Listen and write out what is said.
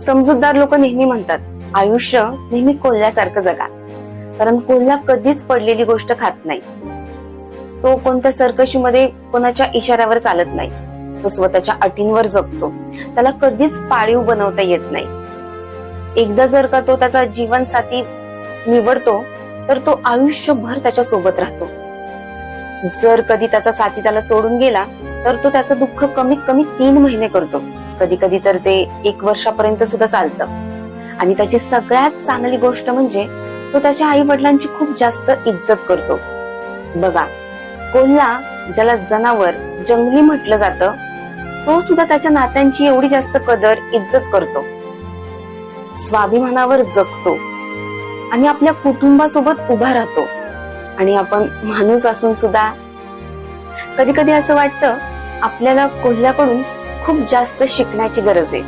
समजूतदार लोक नेहमी म्हणतात, आयुष्य नेहमी कोल्ह्यासारखं जगा. कारण कोल्हा कधीच पडलेली गोष्ट खात नाही. तो कोणत्या सर्कशीमध्ये कोणाच्या इशाऱ्यावर चालत नाही. तो स्वतःच्या अटींवर जगतो. त्याला कधीच पाळीव बनवता येत नाही. एकदा जर का तो त्याचा जीवनसाथी निवडतो तर तो आयुष्यभर त्याच्या सोबत राहतो. जर कधी त्याचा साथी त्याला सोडून गेला तर तो त्याचं दुःख कमीत कमी 3 महिने करतो. कधी कधी तर ते 1 वर्षापर्यंत सुद्धा चालतं. आणि त्याची सगळ्यात चांगली गोष्ट म्हणजे तो त्याच्या आई वडिलांची खूप जास्त इज्जत करतो. बघा, कोल्हा, ज्याला जनावर, जंगली म्हटलं जातं, तो सुद्धा त्याच्या नात्यांची एवढी जास्त कदर, इज्जत करतो. स्वाभिमानावर जगतो आणि आपल्या कुटुंबासोबत उभा राहतो. आणि आपण माणूस असून सुद्धा कधी कधी असं वाटतं आपल्याला कोल्ह्याकडून खूप जास्त शिकण्याची गरज आहे.